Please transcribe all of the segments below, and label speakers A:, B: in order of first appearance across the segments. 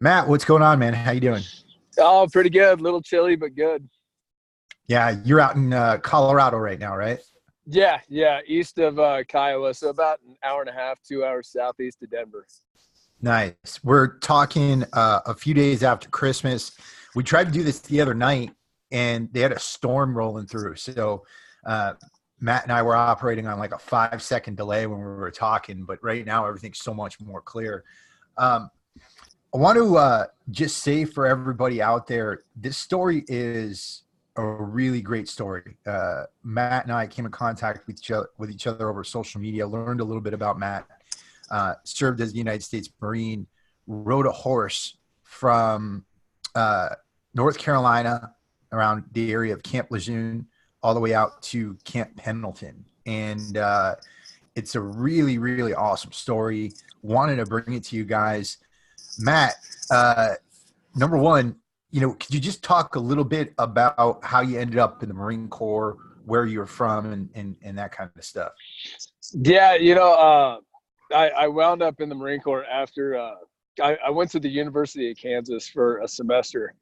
A: Matt, what's going on, man? How you doing?
B: Oh, pretty good. A little chilly, but good.
A: Yeah, you're out in Colorado right now, right?
B: Yeah. East of Kiowa, so about an hour and a half, 2 hours southeast of Denver.
A: Nice. We're talking a few days after Christmas. We tried to do this the other night, and they had a storm rolling through. So uh, Matt and I were operating on like a 5 second delay when we were talking, but right now everything's so much more clear. Um, I want to just say for everybody out there, this story is a really great story. Matt and I came in contact with each other over social media, learned a little bit about Matt, served as the United States Marine, rode a horse from uh, North Carolina around the area of Camp Lejeune all the way out to Camp Pendelton. And it's a really, really awesome story. Wanted to bring it to you guys. Matt, uh, number one, could you just talk a little bit about how you ended up in the Marine Corps, where you were from, and that kind of stuff?
B: Yeah, I wound up in the Marine Corps after I went to the University of Kansas for a semester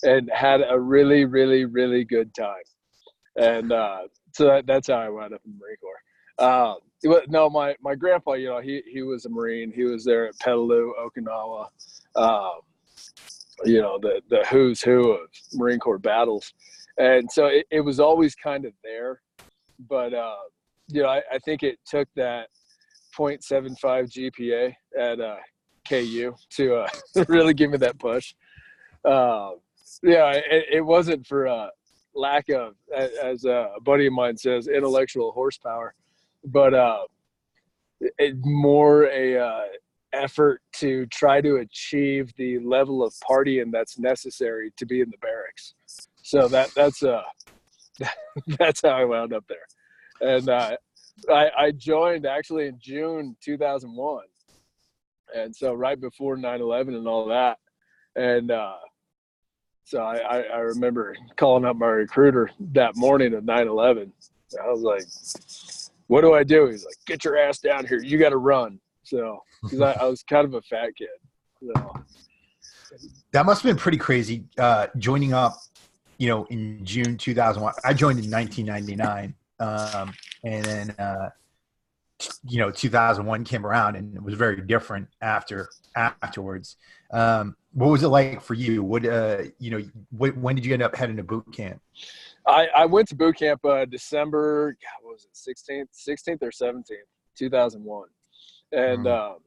B: and had a really, really, really good time. And that's how I wound up in the Marine Corps. No, my grandpa, he was a Marine. He was there at Petaloo, Okinawa. Um, the who's who of Marine Corps battles, and so it was always kind of there. But I think it took that 0.75 GPA at KU to really give me that push. Uh, it wasn't for lack of, as a buddy of mine says, intellectual horsepower, but more a effort to try to achieve the level of partying that's necessary to be in the barracks. So that's how I wound up there. And I joined actually in June 2001, and so right before 9/11 and all that. And so I remember calling up my recruiter that morning of 9/11. I was like, "What do I do?" He's like, "Get your ass down here. You got to run." So because I was kind of a fat kid. So
A: That must have been pretty crazy, joining up, in June 2001. I joined in 1999. And then, 2001 came around and it was very different afterwards. What was it like for you? When did you end up heading to boot camp?
B: I went to boot camp December, God, what was it, 16th or 17th, 2001. And
A: Mm.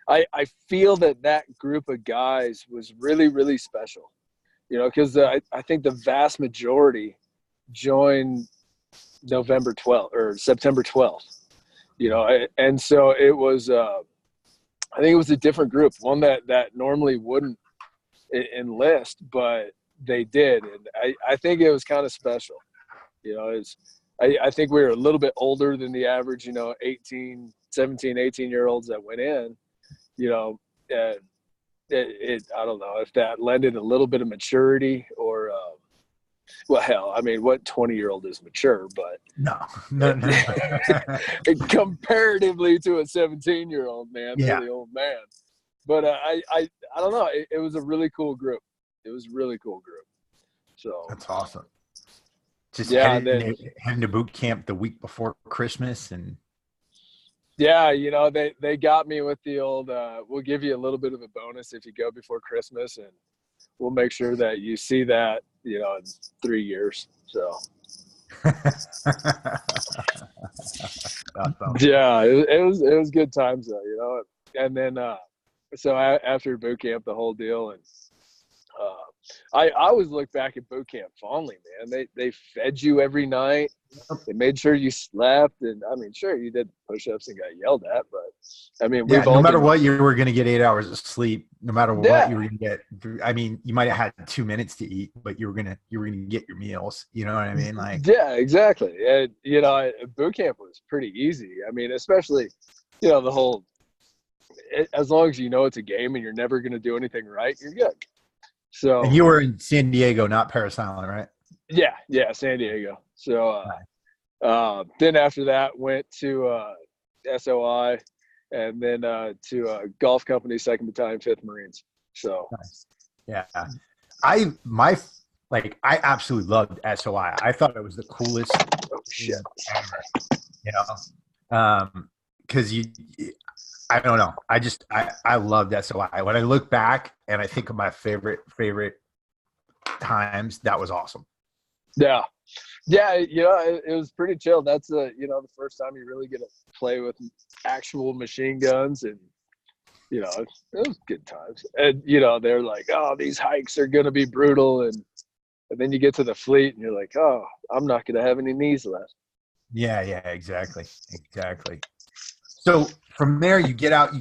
B: I feel that group of guys was really, really special, because I think the vast majority joined November 12th or September 12th, and so it was, I think it was a different group, one that normally wouldn't enlist, but they did. And I think it was kind of special, it's, I think we were a little bit older than the average, 18, 17, 18-year-olds that went in, and I don't know if that lended a little bit of maturity or, well, hell, I mean, what 20-year-old is mature, but
A: No, no.
B: comparatively to a 17-year-old, man, they're
A: Yeah,
B: the old man. But I don't know. It was a really cool group. It was a really cool group. So
A: that's awesome. Just
B: yeah, and then
A: heading to boot camp the week before Christmas, and
B: yeah, they got me with the old. We'll give you a little bit of a bonus if you go before Christmas, and we'll make sure that you see that in 3 years. So
A: that's awesome.
B: yeah, it was good times though, And then so after boot camp, the whole deal, and I always look back at boot camp fondly, man. They fed you every night. They made sure you slept, and I mean, sure, you did push-ups and got yelled at, but I mean,
A: Yeah,
B: we've
A: no
B: all
A: matter
B: been,
A: what, you were going to get 8 hours of sleep. No matter what, you
B: yeah,
A: were going to get. I mean, you might have had 2 minutes to eat, but you were gonna get your meals. You know what I mean? Like,
B: yeah, exactly. And boot camp was pretty easy. I mean, especially, the whole, as long as you know it's a game and you're never going to do anything right, you're good.
A: and
B: So
A: you were in San Diego, not Paris Island, right?
B: yeah, San Diego. So
A: Nice.
B: then after that, went to SOI, and then to Golf Company, 2nd Battalion, 5th Marines. So
A: Nice. Yeah. I absolutely loved SOI. I thought it was the coolest
B: oh shit.
A: thing ever, you know? Cause I don't know. I loved SOI. When I look back and I think of my favorite times, that was awesome.
B: Yeah. Yeah, it was pretty chill. That's the first time you really get to play with actual machine guns, and it was good times. And they're like, oh, these hikes are gonna be brutal, and then you get to the fleet and you're like, oh, I'm not gonna have any knees left.
A: Yeah, exactly. So from there you get out,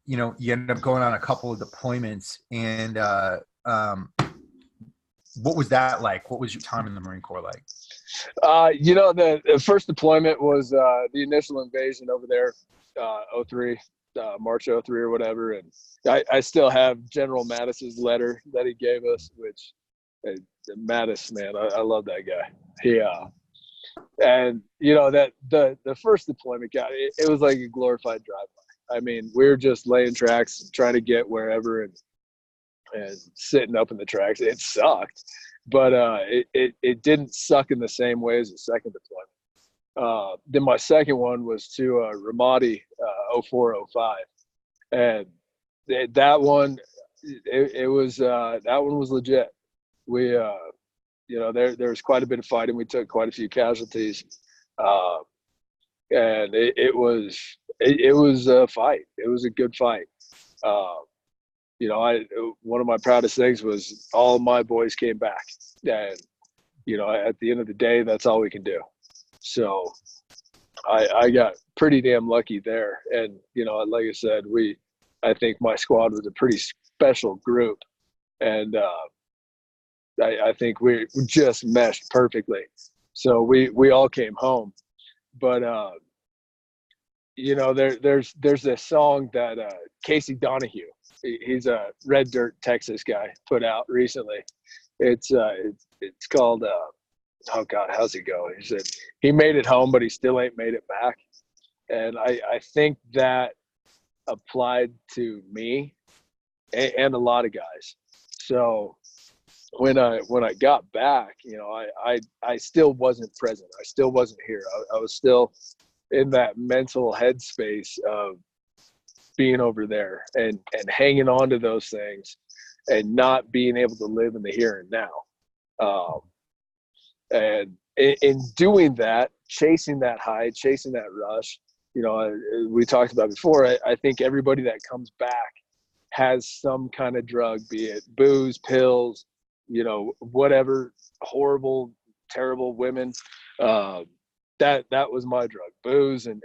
A: you end up going on a couple of deployments, and what was that like? What was your time in the Marine Corps like?
B: The first deployment was the initial invasion over there, 03, March 03 or whatever. And I still have General Mattis's letter that he gave us, which Mattis, man, I love that guy. And that the first deployment guy, it was like a glorified drive-by. I mean, we were just laying tracks, trying to get wherever, and sitting up in the tracks. It sucked, but it didn't suck in the same way as the second deployment. Then my second one was to Ramadi, 0405, and that one, it was that one was legit. We there was quite a bit of fighting. We took quite a few casualties, and it was a fight. It was a good fight. One of my proudest things was all my boys came back, and at the end of the day, that's all we can do. So I got pretty damn lucky there. And like I said, I think my squad was a pretty special group, and I think we just meshed perfectly. So we all came home. But there's this song that Casey Donahue, he's a Red Dirt, Texas guy, put out recently. It's called oh God, how's it go? He said he made it home, but he still ain't made it back. And I think that applied to me and a lot of guys. So when I got back, I still wasn't present. I still wasn't here. I was still in that mental headspace of being over there and hanging on to those things and not being able to live in the here and now. And in doing that, chasing that high, chasing that rush, we talked about before, I think everybody that comes back has some kind of drug, be it booze, pills, whatever, horrible, terrible women. That was my drug, booze and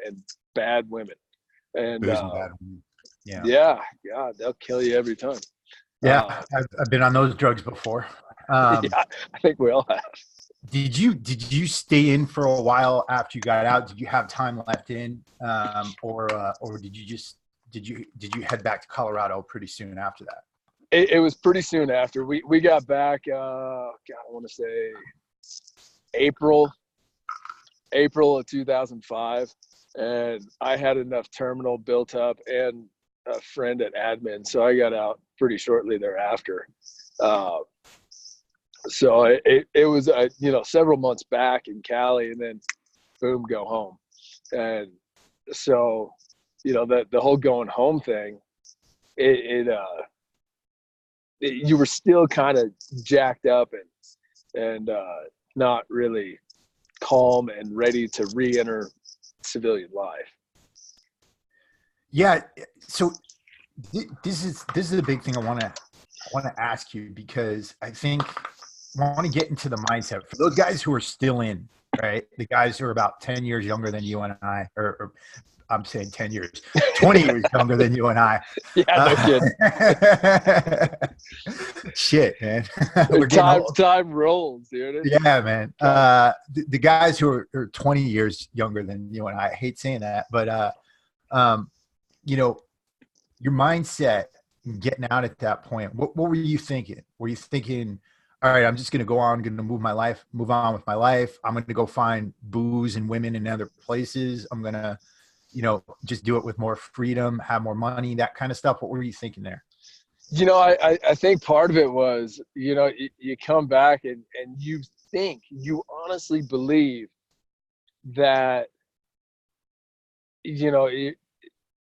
B: bad women. And
A: Booze and bad women.
B: yeah, they'll kill you every time.
A: Yeah, I've been on those drugs before.
B: Yeah, I think we all have.
A: Did you stay in for a while after you got out? Did you have time left in, or did you head back to Colorado pretty soon after that?
B: It was pretty soon after we got back. God, I want to say April of 2005, and I had enough terminal built up and a friend at admin, so I got out pretty shortly thereafter. So it was several months back in Cali, and then boom, go home. And so the whole going home thing, you were still kind of jacked up and not really calm and ready to re-enter civilian life.
A: Yeah. So this is a big thing I want to ask you, because I think I want to get into the mindset for those guys who are still in, right? The guys who are about 10 years younger than you and I, or I'm saying 10 years, 20 years younger than you and I.
B: Yeah, no
A: kidding. Shit, man.
B: Time rolls, dude.
A: Yeah, man. The guys who are 20 years younger than you and I hate saying that, but your mindset getting out at that point, what were you thinking? Were you thinking, all right, I'm just going to go on, going to move on with my life. I'm going to go find booze and women in other places. I'm going to, just do it with more freedom, have more money, that kind of stuff. What were you thinking there?
B: I think part of it was, you come back and you honestly believe that, you know,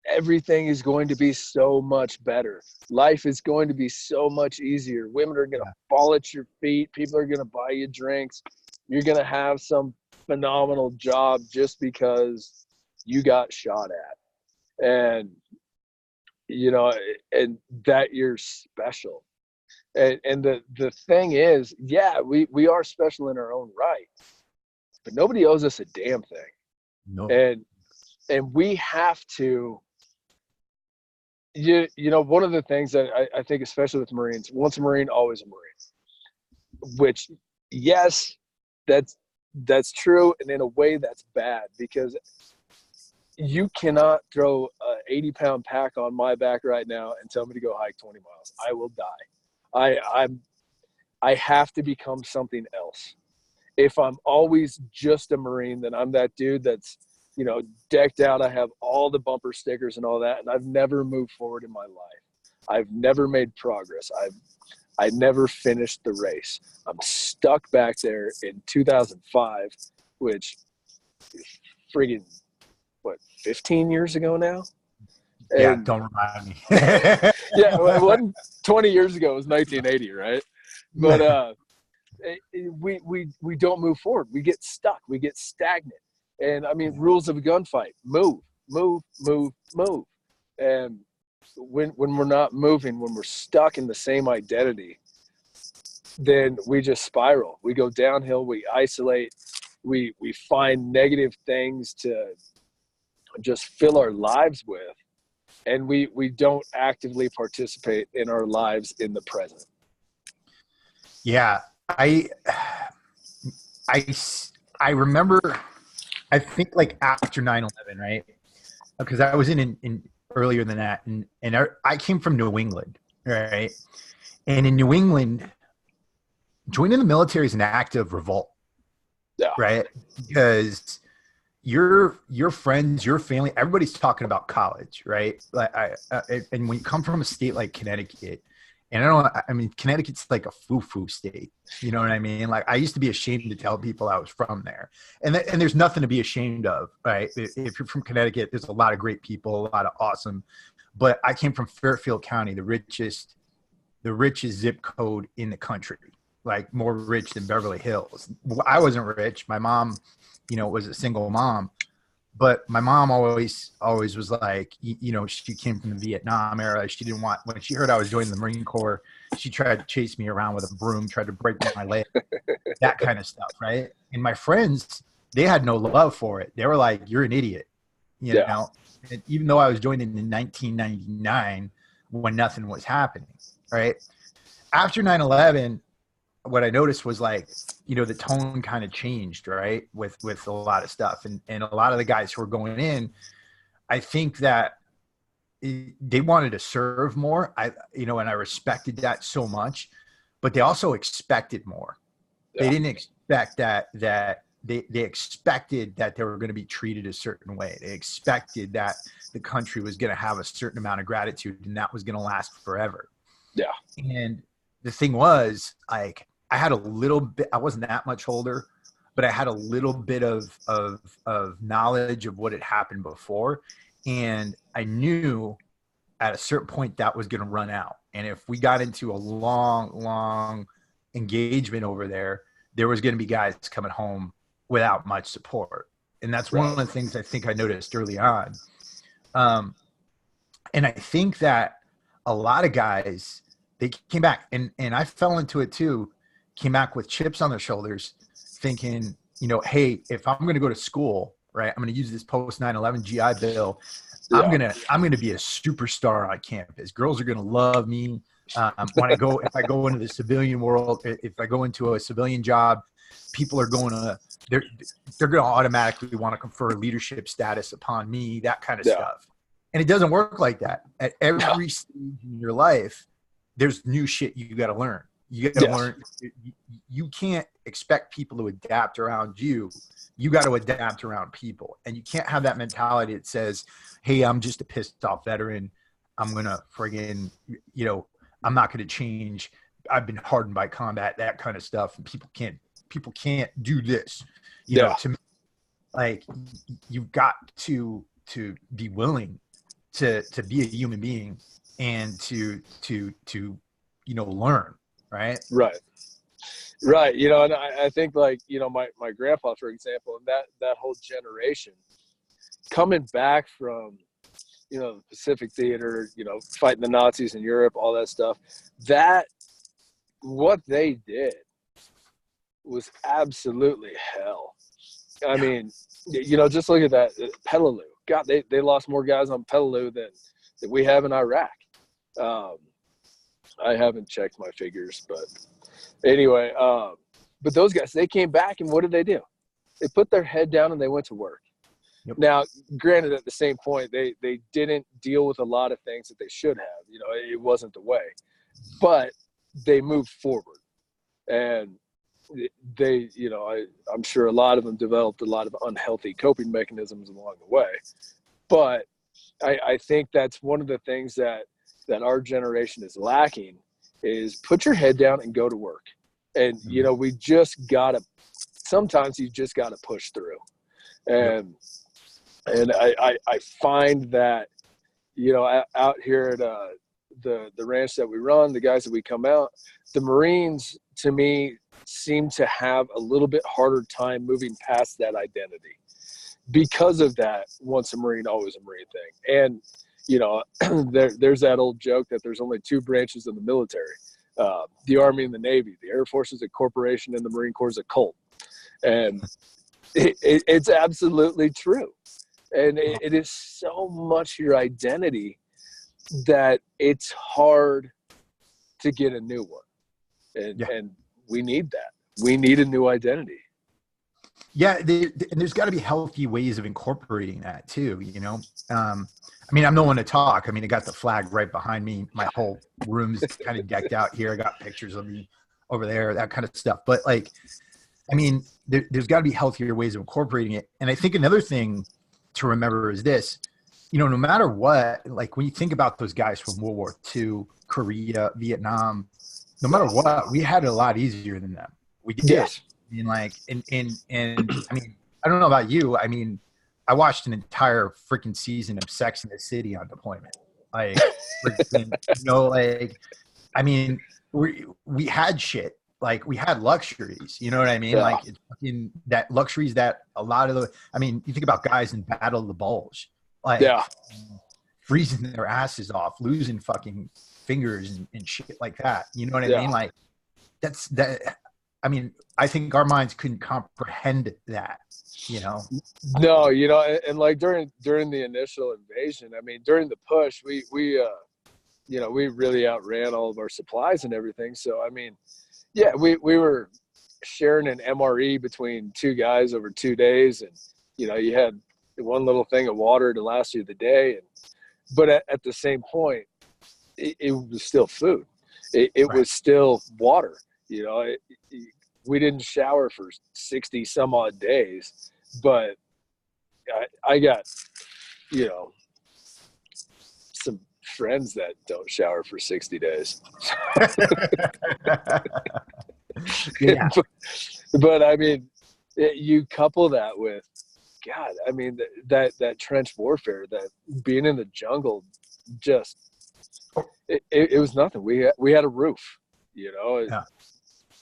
B: everything is going to be so much better. Life is going to be so much easier. Women are going to fall at your feet. People are going to buy you drinks. You're going to have some phenomenal job just because you got shot at. And, and that you're special. And the thing is, yeah, we are special in our own right, but nobody owes us a damn thing.
A: No.
B: And we have to, one of the things that I think, especially with Marines, once a Marine, always a Marine, which, yes, that's true. And in a way that's bad, because you cannot throw a 80-pound pack on my back right now and tell me to go hike 20 miles. I will die. I have to become something else. If I'm always just a Marine, then I'm that dude that's, decked out. I have all the bumper stickers and all that, and I've never moved forward in my life. I've never made progress. I never finished the race. I'm stuck back there in 2005, which is friggin', 15 years ago now?
A: Yeah, don't remind me.
B: Yeah, it wasn't 20 years ago. It was 1980, right? But we don't move forward. We get stuck. We get stagnant. And I mean, rules of a gunfight: move, move, move, move. And when we're not moving, when we're stuck in the same identity, then we just spiral. We go downhill. We isolate. We find negative things to just fill our lives with, and we don't actively participate in our lives in the present.
A: Yeah, I remember, I think like after 9/11, right? Because I was in earlier than that, and I came from New England, right? And in New England, joining the military is an act of revolt, right? Because your friends, your family, everybody's talking about college, right? Like and when you come from a state like Connecticut, and Connecticut's like a foo-foo state, you know what I mean? Like, I used to be ashamed to tell people I was from there, and there's nothing to be ashamed of, right? If you're from Connecticut, there's a lot of great people, a lot of awesome, but I came from Fairfield County, the richest zip code in the country, like more rich than Beverly Hills. I wasn't rich. My mom, was a single mom, but my mom always was like, she came from the Vietnam era. She didn't want, when she heard I was joining the Marine Corps, she tried to chase me around with a broom, tried to break my leg, that kind of stuff. Right. And my friends, they had no love for it. They were like, you're an idiot, you know? And even though I was joining in 1999 when nothing was happening. Right. After 9/11, what I noticed was like, the tone kind of changed, right? With a lot of stuff. And a lot of the guys who were going in, I think that they wanted to serve more. And I respected that so much, but they also expected more. Yeah. They didn't expect that they expected that they were going to be treated a certain way. They expected that the country was going to have a certain amount of gratitude and that was going to last forever. Yeah. And the thing was, like, I had a little bit, I wasn't that much older, but I had a little bit of knowledge of what had happened before. And I knew at a certain point that was going to run out. And if we got into a long engagement over there, there was going to be guys coming home without much support. And that's one of the things I think I noticed early on. And I think that a lot of guys, they came back, and I fell into it too, came back with chips on their shoulders, thinking, hey, if I'm going to go to school, right, I'm going to use this post 9/11 GI Bill. Yeah. I'm going to be a superstar on campus. Girls are going to love me. When if I go into the civilian world, if I go into a civilian job, people are they're going to automatically want to confer leadership status upon me, that kind of stuff. And it doesn't work like that. At every stage in your life, there's new shit you got to learn. You got to learn. You can't expect people to adapt around you. You got to adapt around people. And you can't have that mentality that says, hey, I'm just a pissed off veteran. I'm going to friggin', I'm not going to change. I've been hardened by combat, that kind of stuff. And people can't do this, you know, to me, like you've got to be willing to be a human being and to you know, learn.
B: Right. You know, and I think, like, you know, my grandpa, for example, and that whole generation coming back from, you know, the Pacific Theater, you know, fighting the Nazis in Europe, all that stuff, that what they did was absolutely hell. I mean, you know, just look at that Peleliu. God, they lost more guys on Peleliu than we have in Iraq. I haven't checked my figures, but anyway, but those guys, they came back, and what did they do? They put their head down and they went to work.
A: Yep.
B: Now, granted, at the same point, they didn't deal with a lot of things that they should have. You know, it wasn't the way, but they moved forward, and they, you know, I'm sure a lot of them developed a lot of unhealthy coping mechanisms along the way. But I think that's one of the things that our generation is lacking, is put your head down and go to work. And, you know, sometimes you just got to push through. And I find that, you know, out here at the ranch that we run, the guys that we come out, the Marines, to me, seem to have a little bit harder time moving past that identity because of that once a Marine, always a Marine thing. And, you know, there's that old joke that there's only two branches of the military, the Army and the Navy. The Air Force is a corporation and the Marine Corps is a cult. And it's absolutely true. And it is so much your identity that it's hard to get a new one. And we need that. We need a new identity.
A: Yeah, and there's got to be healthy ways of incorporating that too, you know. I mean, I'm no one to talk. I mean, I got the flag right behind me. My whole room's kind of decked out here. I got pictures of me over there, that kind of stuff. But, like, I mean, there's got to be healthier ways of incorporating it. And I think another thing to remember is this, you know, no matter what, like when you think about those guys from World War II, Korea, Vietnam, no matter what, we had it a lot easier than them. We did.
B: Yes.
A: I mean, like, and I mean, I don't know about you. I mean, I watched an entire freaking season of Sex and the City on deployment. Like, freaking, you know, like, I mean, we had shit. Like, we had luxuries. You know what I mean?
B: Yeah.
A: Like, it's fucking that luxuries that a lot of the. I mean, you think about guys in Battle of the Bulge, like, freezing their asses off, losing fucking fingers and shit like that. You know what I mean? Like, that's that. I mean, I think our minds couldn't comprehend that, you know?
B: No, you know, and like during the initial invasion, I mean, during the push, we you know, we really outran all of our supplies and everything. So, I mean, yeah, we were sharing an MRE between two guys over 2 days. And, you know, you had one little thing of water to last you the day. But at the same point, it was still food. It was still water. You know, we didn't shower for 60 some odd days, but I got, you know, some friends that don't shower for 60 days.
A: Yeah.
B: But I mean, you couple that with, God, I mean, that trench warfare, that being in the jungle, just, it was nothing. We had a roof, you know?
A: Yeah.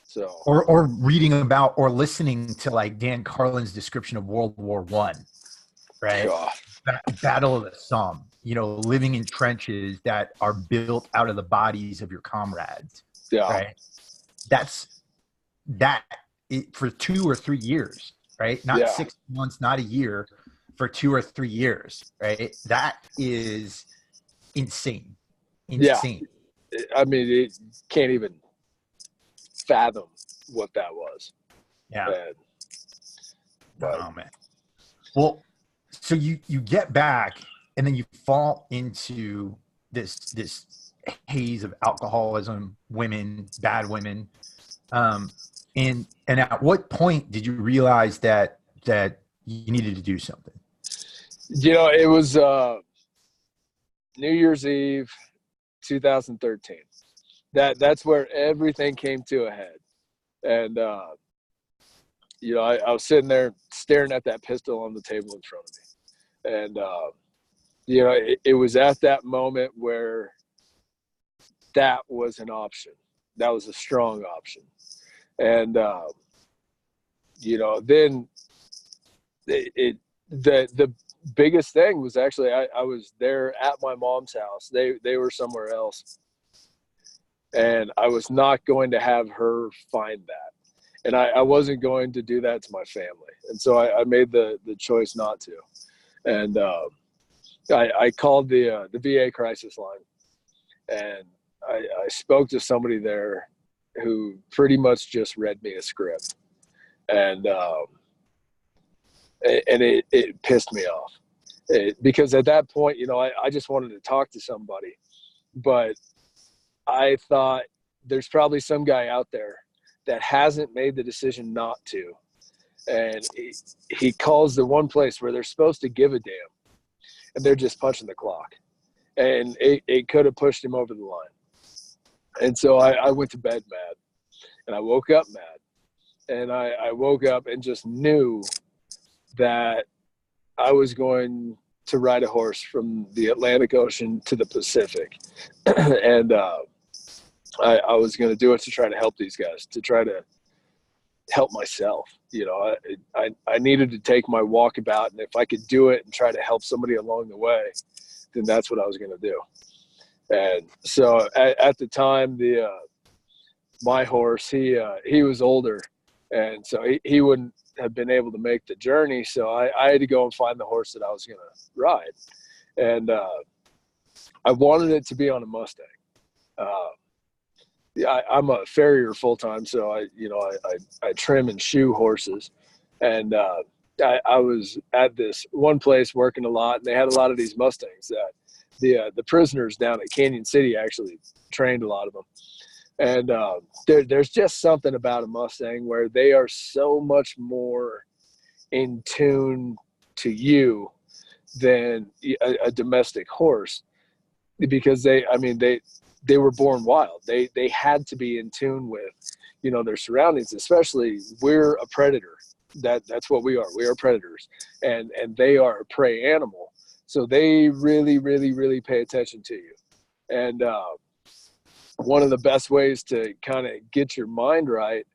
B: So.
A: Or reading about or listening to like Dan Carlin's description of World War I, right? Battle of the Somme, you know, living in trenches that are built out of the bodies of your comrades.
B: Yeah.
A: Right. For 2 or 3 years, right? Not 6 months, not a year, for 2 or 3 years, right? That is insane. Insane.
B: Yeah. I mean, it can't even fathom what that was.
A: Yeah. Oh man. Well, so you get back and then you fall into this haze of alcoholism, women, bad women. And at what point did you realize that you needed to do something?
B: You know, it was New Year's Eve, 2013. that's where everything came to a head. And, you know, I was sitting there staring at that pistol on the table in front of me. And, you know, it was at that moment where that was an option. That was a strong option. And, you know, then the biggest thing was actually, I was there at my mom's house. They were somewhere else. And I was not going to have her find that. And I wasn't going to do that to my family. And so I made the choice not to. And I called the VA crisis line, and I spoke to somebody there who pretty much just read me a script. And it pissed me off. Because at that point, you know, I just wanted to talk to somebody. But I thought there's probably some guy out there that hasn't made the decision not to. And he calls the one place where they're supposed to give a damn, and they're just punching the clock. And it could have pushed him over the line. And so I went to bed mad, and I woke up mad. And I woke up and just knew that I was going to ride a horse from the Atlantic Ocean to the Pacific. And I was going to do it to try to help these guys, to try to help myself. You know, I needed to take my walkabout, and if I could do it and try to help somebody along the way, then that's what I was going to do. And so at the time, my horse, he was older, and so he wouldn't have been able to make the journey. So I had to go and find the horse that I was going to ride. And I wanted it to be on a Mustang. I'm a farrier full time, so I trim and shoe horses, and I was at this one place working a lot, and they had a lot of these Mustangs that the prisoners down at Canyon City actually trained a lot of them. And there's just something about a Mustang where they are so much more in tune to you than a domestic horse, because they were born wild. They had to be in tune with, you know, their surroundings. Especially, we're a predator. That's what we are. We are predators, and they are a prey animal. So they really, really, really pay attention to you. And one of the best ways to kind of get your mind right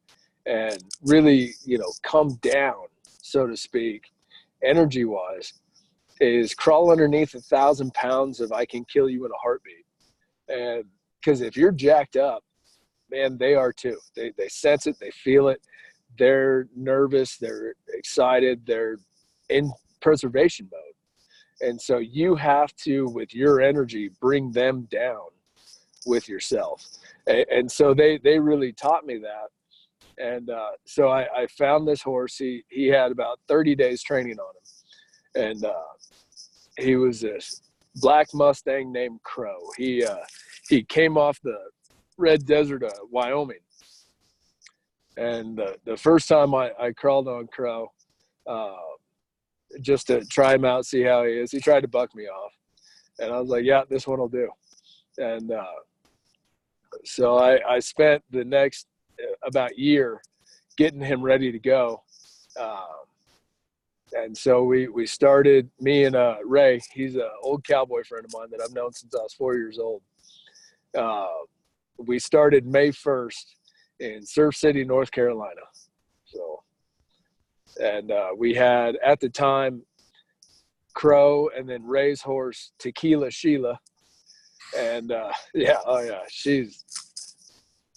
B: and really, you know, come down, so to speak, energy wise, is crawl underneath 1,000 pounds of I can kill you in a heartbeat. And because if you're jacked up, man, they are too. They sense it, they feel it. They're nervous, they're excited, they're in preservation mode. And so you have to, with your energy, bring them down with yourself. And so they really taught me that. And so I found this horse. He had about 30 days training on him. And he was this black Mustang named Crow. He came off the red desert of Wyoming. And the first time I crawled on Crow, just to try him out, see how he is, he tried to buck me off. And I was like, yeah, this one will do. And so I spent the next about year getting him ready to go. And so we started, me and Ray, he's an old cowboy friend of mine that I've known since I was 4 years old. We started May 1st in Surf City, North Carolina. So, and we had, at the time, Crow, and then Ray's horse, Tequila Sheila. And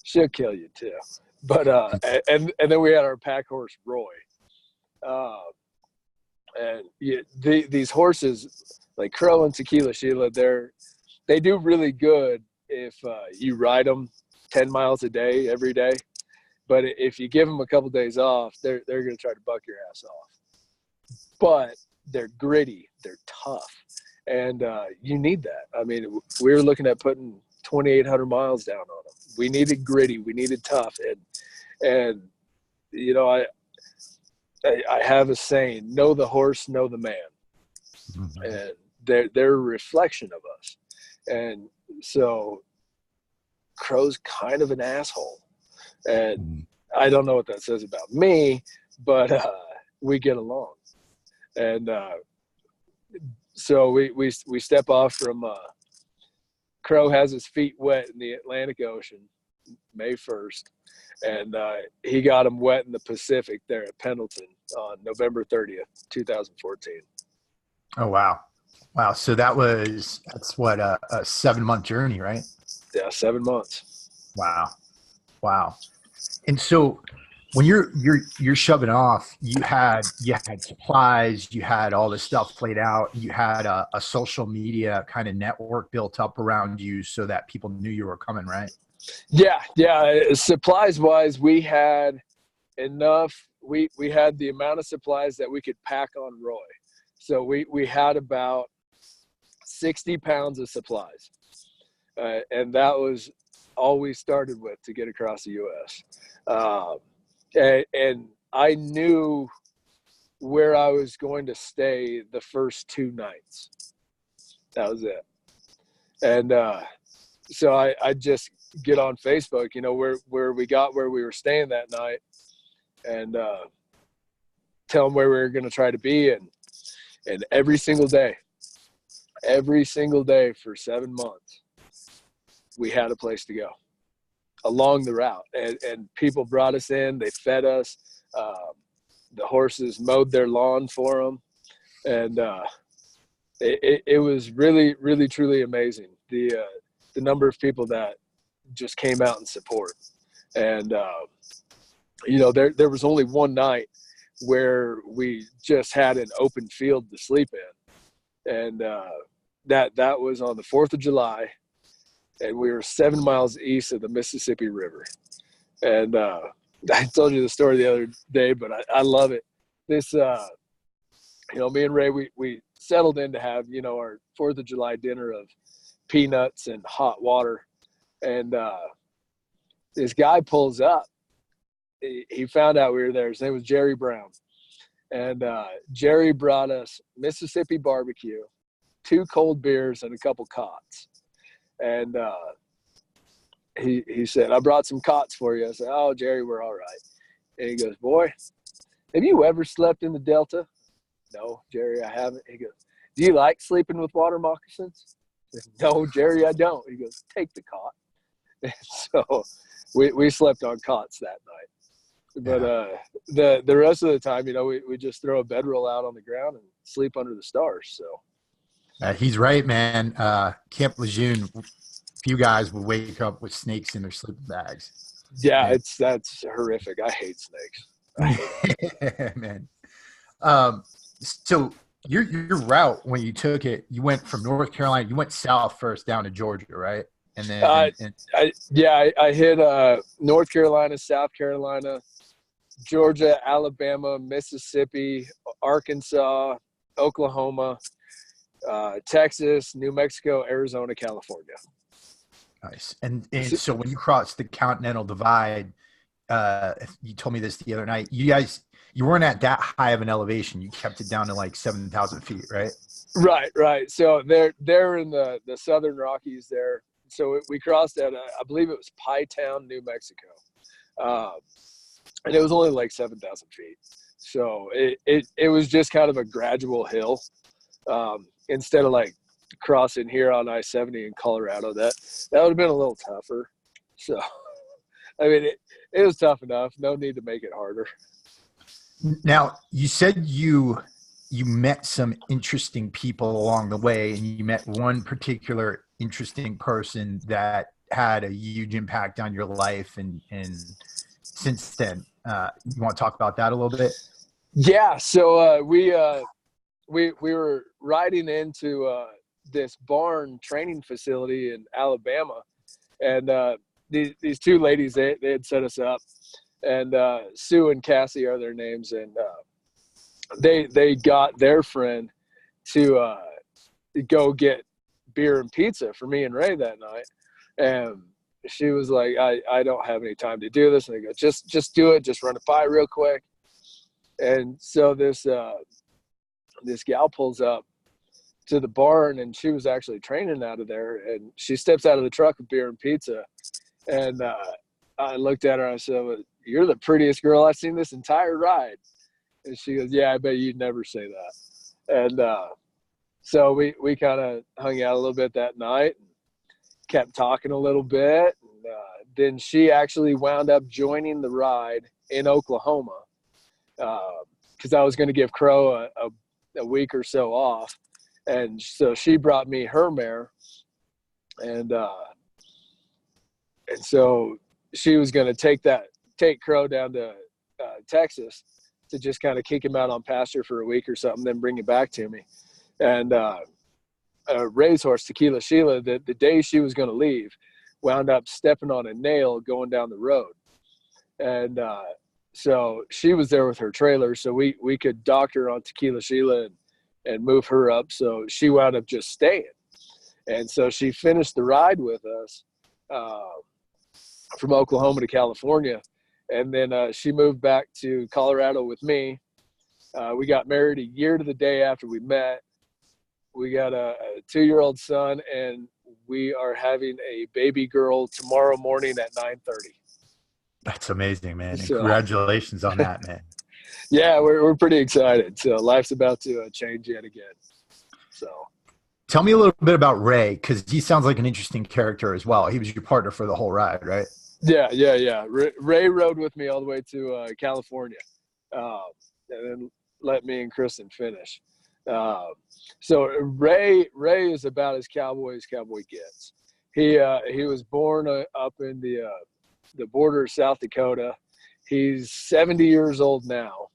B: she'll kill you too. But and then we had our pack horse Roy. And these horses like Crow and Tequila Sheila, they do really good if you ride them 10 miles a day every day. But if you give them a couple days off, they're going to try to buck your ass off. But they're gritty, they're tough, and you need that. I mean, we were looking at putting 2,800 miles down on them. We needed gritty, we needed tough, and you know, I have a saying: know the horse, know the man. Mm-hmm. And they're a reflection of us. And so Crow's kind of an asshole. And I don't know what that says about me, but we get along. And so we step off from Crow has his feet wet in the Atlantic Ocean May 1st, and he got them wet in the Pacific there at Pendelton on November 30th, 2014.
A: Oh, wow. So that's what a 7-month journey, right?
B: Yeah, 7 months.
A: Wow. And so when you're shoving off, you had supplies, you had all this stuff laid out, you had a social media kind of network built up around you so that people knew you were coming, right?
B: Yeah. Supplies wise, we had enough. We had the amount of supplies that we could pack on Roy. So we had about 60 pounds of supplies. And that was all we started with to get across the U.S. And I knew where I was going to stay the first 2 nights. That was it. And so I just get on Facebook, where we were staying that night, and tell them where we were going to try to be. And every single day for 7 months, we had a place to go along the route, and people brought us in, they fed us, the horses mowed their lawn for them. And it was really, really, truly amazing. The number of people that just came out and support. And, there was only one night where we just had an open field to sleep in. And that was on the 4th of July. And we were 7 miles east of the Mississippi River. And I told you the story the other day, but I love it. This, me and Ray, we settled in to have, our 4th of July dinner of peanuts and hot water. And this guy pulls up. He found out we were there. His name was Jerry Brown. And Jerry brought us Mississippi barbecue, 2 cold beers, and a couple cots. And he said, I brought some cots for you. I said, oh, Jerry, we're all right. And he goes, boy, have you ever slept in the Delta? No, Jerry, I haven't. He goes, do you like sleeping with water moccasins? I said, no, Jerry, I don't. He goes, take the cot. And so we slept on cots that night. But the rest of the time, we just throw a bedroll out on the ground and sleep under the stars. So.
A: He's right, man. Camp Lejeune, few guys would wake up with snakes in their sleeping bags.
B: Yeah, that's horrific. I hate snakes.
A: Man. So your route, when you took it, you went from North Carolina, you went south first down to Georgia, right? And then
B: I hit North Carolina, South Carolina, Georgia, Alabama, Mississippi, Arkansas, Oklahoma, Texas, New Mexico, Arizona, California.
A: Nice. And so when you crossed the Continental Divide, you told me this the other night, you weren't at that high of an elevation. You kept it down to like 7,000 feet, right?
B: Right. So they're in the Southern Rockies there. So we crossed at, I believe it was Pie Town, New Mexico. And it was only like 7,000 feet. So it was just kind of a gradual hill. Instead of like crossing here on I-70 in Colorado, that would have been a little tougher. So, I mean, it was tough enough. No need to make it harder.
A: Now, you said you met some interesting people along the way, and you met one particular interesting person that had a huge impact on your life. And since then, you want to talk about that a little bit?
B: Yeah. So we were riding into this barn training facility in Alabama, and these 2 ladies, they had set us up, and Sue and Cassie are their names, and they got their friend to go get beer and pizza for me and Ray that night. And she was like, I don't have any time to do this. And they go, just do it. Just run it by real quick. And so this gal pulls up to the barn, and she was actually training out of there. And she steps out of the truck with beer and pizza. And I looked at her and I said, well, you're the prettiest girl I've seen this entire ride. And she goes, yeah, I bet you'd never say that. And so we kind of hung out a little bit that night and kept talking a little bit. And then she actually wound up joining the ride in Oklahoma because I was going to give Crow a week or so off. And so she brought me her mare. And so she was going to take Crow down to Texas to just kind of kick him out on pasture for a week or something, then bring it back to me. And racehorse, Tequila Sheila, the day she was going to leave, wound up stepping on a nail going down the road. And so she was there with her trailer, so we could dock her on Tequila Sheila and move her up. So she wound up just staying. And so she finished the ride with us from Oklahoma to California. And then she moved back to Colorado with me. We got married a year to the day after we met. We got a 2-year-old son, and we are having a baby girl tomorrow morning at 9:30.
A: That's amazing, man.
B: So,
A: congratulations on that, man.
B: Yeah, we're pretty excited. So life's about to change yet again. So
A: tell me a little bit about Ray, because he sounds like an interesting character as well. He was your partner for the whole ride, right?
B: Yeah. Ray rode with me all the way to California, and then let me and Kristen finish. So Ray is about as cowboy gets. He was born up in the border of South Dakota. He's 70 years old now.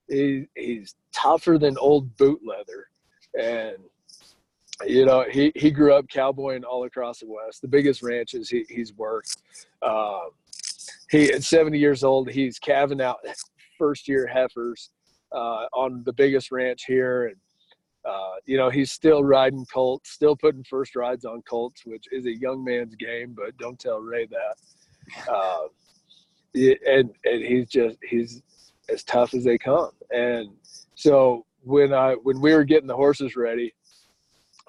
B: He's tougher than old boot leather, and you know, he grew up cowboying all across the West. The biggest ranches he's worked. He at 70 years old, he's calving out first-year heifers on the biggest ranch here, and you know, he's still riding colts, still putting first rides on colts, which is a young man's game. But don't tell Ray that. And he's as tough as they come. And so when we were getting the horses ready,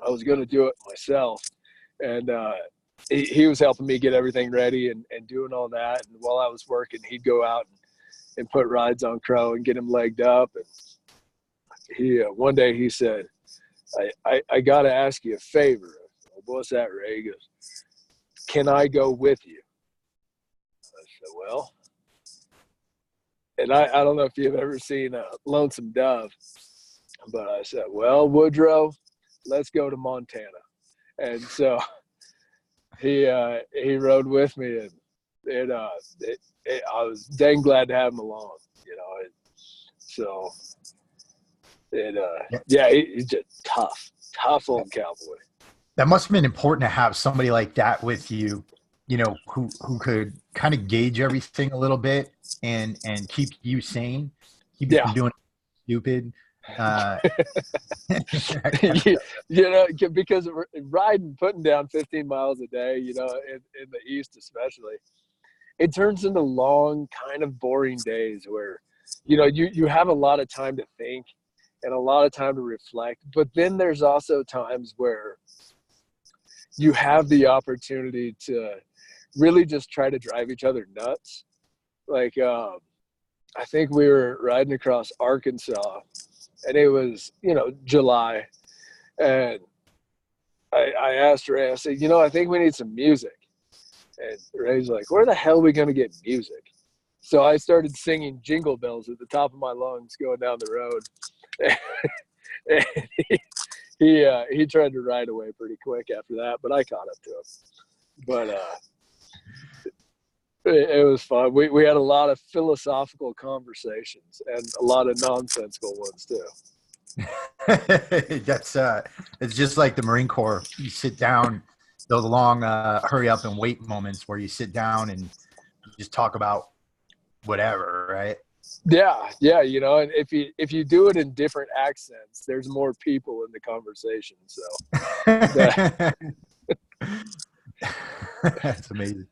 B: I was going to do it myself, and he was helping me get everything ready and doing all that. And while I was working, he'd go out and put rides on Crow and get him legged up. And he one day he said, I got to ask you a favor. Well, what's that, Ray? He goes, can I go with you? I said, well, and I don't know if you've ever seen Lonesome Dove, but I said, well, Woodrow, let's go to Montana. And so he rode with me, and I was dang glad to have him along, you know. He's just tough old cowboy.
A: That must have been important to have somebody like that with you, you know, who could kind of gauge everything a little bit and keep you sane, keep you from doing stupid.
B: You know, because riding, putting down 15 miles a day, you know, in the East especially, it turns into long, kind of boring days where, you know, you have a lot of time to think and a lot of time to reflect. But then there's also times where you have the opportunity to really just try to drive each other nuts. Like, I think we were riding across Arkansas, and it was, you know, July. And I asked Ray, I said, you know, I think we need some music. And Ray's like, where the hell are we going to get music? So I started singing Jingle Bells at the top of my lungs going down the road. And he tried to ride away pretty quick after that, but I caught up to him. But it was fun. We had a lot of philosophical conversations and a lot of nonsensical ones too.
A: It's just like the Marine Corps. You sit down, those long hurry up and wait moments where you sit down and just talk about whatever, right?
B: Yeah, you know, and if you do it in different accents, there's more people in the conversation. So
A: that's amazing.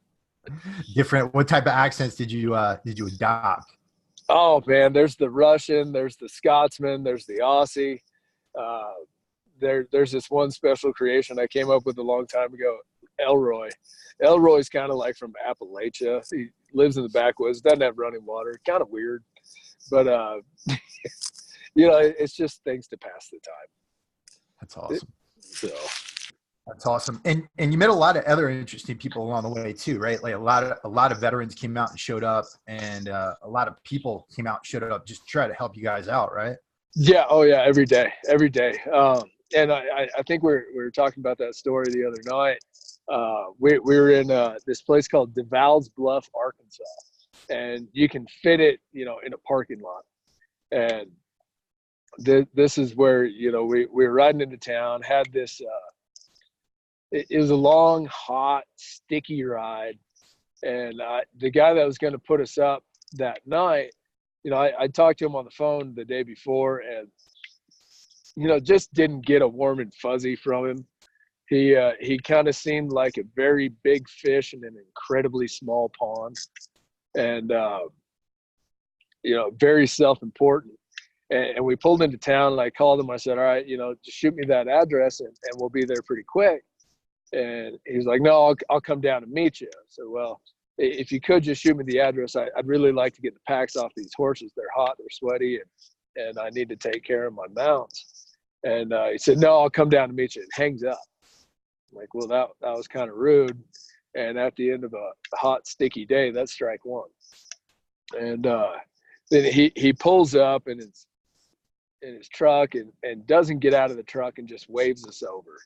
A: Different. What type of accents did you adopt?
B: Oh man, there's the Russian, there's the Scotsman, there's the Aussie. There's this one special creation I came up with a long time ago. Elroy. Elroy's kind of like from Appalachia. He lives in the backwoods, doesn't have running water. Kind of weird, but it's just things to pass the time.
A: That's awesome.
B: So
A: that's awesome. And you met a lot of other interesting people along the way too, right? Like a lot of veterans came out and showed up, and a lot of people came out and showed up just to try to help you guys out, right?
B: Yeah. Oh yeah. Every day. And I think we were talking about that story the other night. We were in this place called DeVal's Bluff, Arkansas, and you can fit it, in a parking lot. And this is where, we were riding into town, had this, it was a long, hot, sticky ride. And the guy that was going to put us up that night, I talked to him on the phone the day before, and, just didn't get a warm and fuzzy from him. He kind of seemed like a very big fish in an incredibly small pond, and, very self-important. And we pulled into town, and I called him. I said, all right, just shoot me that address, and we'll be there pretty quick. And he was like, no, I'll come down and meet you. I said, well, if you could just shoot me the address, I'd really like to get the packs off these horses. They're hot, they're sweaty, and I need to take care of my mounts. And he said, no, I'll come down and meet you. And hangs up. I'm like, well, that was kind of rude. And at the end of a hot, sticky day, that's strike one. And then he pulls up in his truck and doesn't get out of the truck and just waves us over.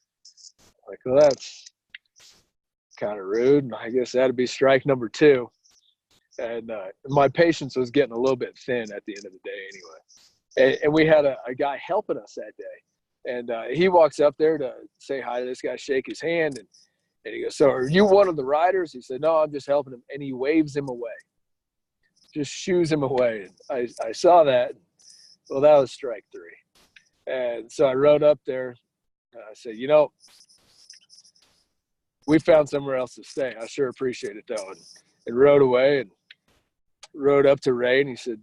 B: I'm like, well, that's kind of rude. And I guess that'd be strike number two. And my patience was getting a little bit thin at the end of the day anyway. And we had a guy helping us that day. And he walks up there to say hi to this guy, shake his hand. And he goes, so are you one of the riders? He said, no, I'm just helping him. And he waves him away. Just shoos him away. And I saw that. Well, that was strike three. And so I rode up there. I said, we found somewhere else to stay. I sure appreciate it, though. And rode away and rode up to Ray. And he said,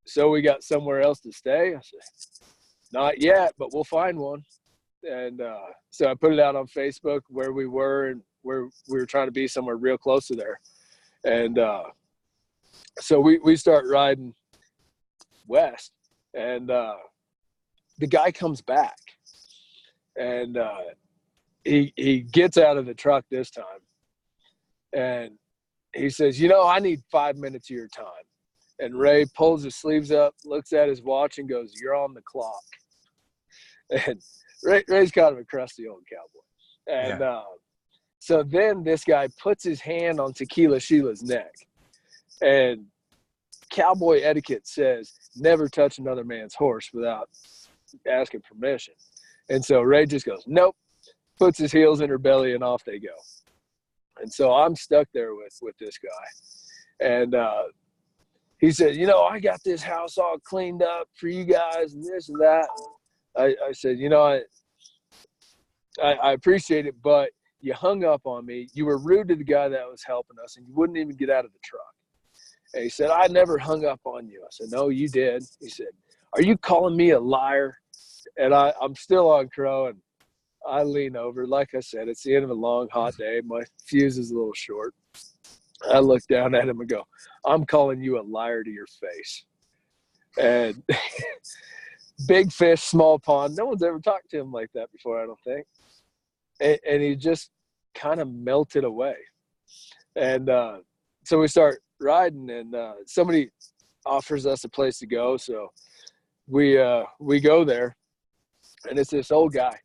B: so we got somewhere else to stay? I said, not yet, but we'll find one. And so I put it out on Facebook where we were and where we were trying to be somewhere real close to there. And so we start riding west. And the guy comes back. And he gets out of the truck this time. And he says, I need 5 minutes of your time. And Ray pulls his sleeves up, looks at his watch, and goes, you're on the clock. And Ray's kind of a crusty old cowboy. And so then this guy puts his hand on Tequila Sheila's neck. And cowboy etiquette says never touch another man's horse without asking permission. And so Ray just goes, nope, puts his heels in her belly, and off they go. And so I'm stuck there with this guy. And he said, I got this house all cleaned up for you guys and this and that. I said, I appreciate it, but you hung up on me. You were rude to the guy that was helping us, and you wouldn't even get out of the truck. And he said, I never hung up on you. I said, no, you did. He said, are you calling me a liar? And I'm still on Crow, and I lean over. Like I said, it's the end of a long, hot day. My fuse is a little short. I look down at him and go, I'm calling you a liar to your face. And big fish, small pond. No one's ever talked to him like that before, I don't think. And he just kind of melted away. And so we start riding, and somebody offers us a place to go. So we go there, and it's this old guy.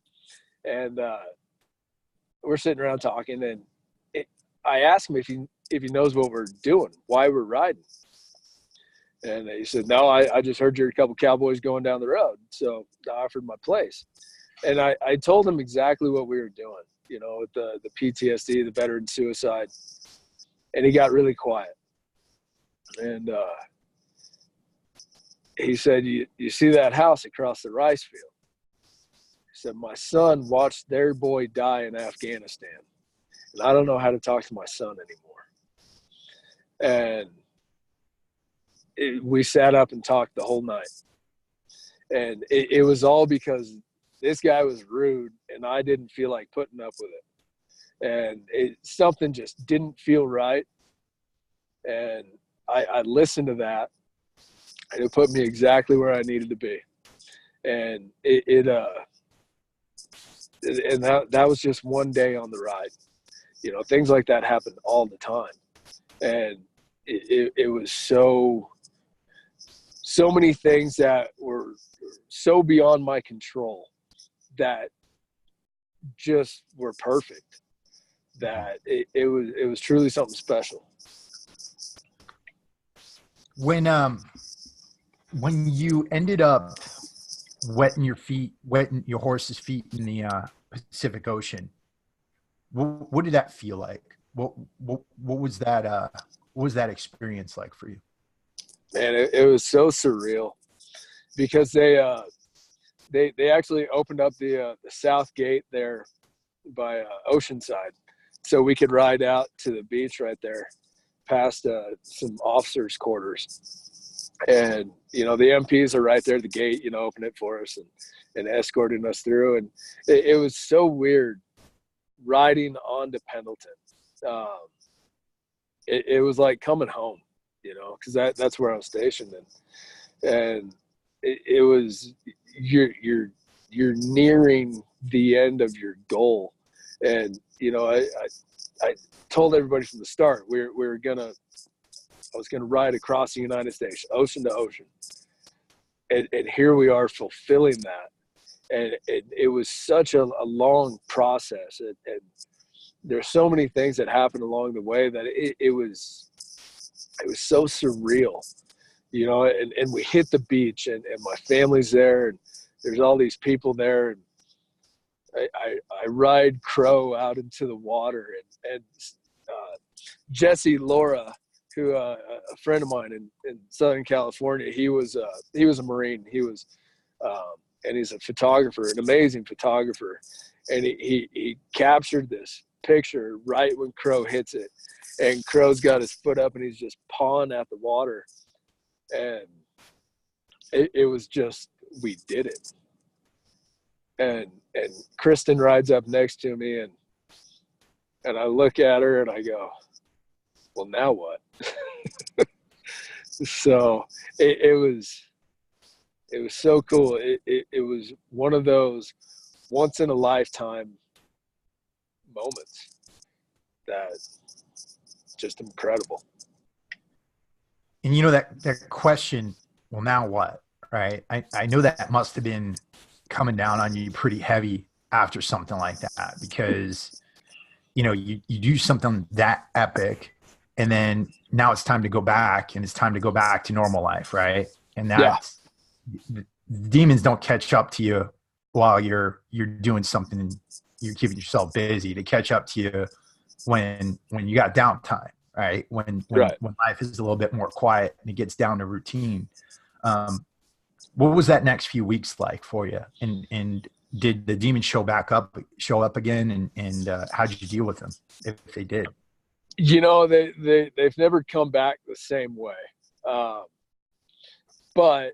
B: And we're sitting around talking, and I asked him if he knows what we're doing, why we're riding. And he said, no, I just heard you're a couple cowboys going down the road. So I offered my place. And I told him exactly what we were doing, with the PTSD, the veteran suicide. And he got really quiet. And he said, you see that house across the rice field? He said, my son watched their boy die in Afghanistan. And I don't know how to talk to my son anymore. And we sat up and talked the whole night. And it was all because this guy was rude, and I didn't feel like putting up with it. and something just didn't feel right. And I listened to that, and it put me exactly where I needed to be. And and that was just one day on the ride. You know, things like that happen all the time. And it was so many things that were so beyond my control that just were perfect, that it was truly something special.
A: When you ended up wetting your horse's feet in the Pacific Ocean, what did that feel like? What was that what was that experience like for you?
B: Man, it was so surreal, because they actually opened up the south gate there by Oceanside, so we could ride out to the beach right there past some officers' quarters. And you know, the MPs are right there at the gate, you know, opening it for us and escorting us through. And it was so weird riding onto Pendelton. It was like coming home, you know, because that's where I was stationed. And it was, you're nearing the end of your goal. And you know, I told everybody from the start, I was gonna ride across the United States, ocean to ocean, and here we are fulfilling that. And it was such a long process, and there's so many things that happened along the way that it was so surreal, you know. And we hit the beach, and my family's there, and there's all these people there, and I ride Crow out into the water, and Jesse Laura, who a friend of mine in Southern California, he was a Marine. He was and he's a photographer, an amazing photographer, and he captured this picture right when Crow hits it, and Crow's got his foot up and he's just pawing at the water, and it was just, we did it. And Kristen rides up next to me, and I look at her and I go, well, now what? So it was so cool. It was one of those once in a lifetime moments that just incredible.
A: And you know, that question, well, now what? Right? I know that must have been coming down on you pretty heavy after something like that, because you know, you do something that epic, and then now it's time to go back, and it's time to go back to normal life, right? And that's, the demons don't catch up to you while you're doing something, you're keeping yourself busy. To catch up to you when you got downtime, right? When life is a little bit more quiet and it gets down to routine. What was that next few weeks like for you? And did the demons show up again? And how did you deal with them, if they did?
B: You know, they've never come back the same way. But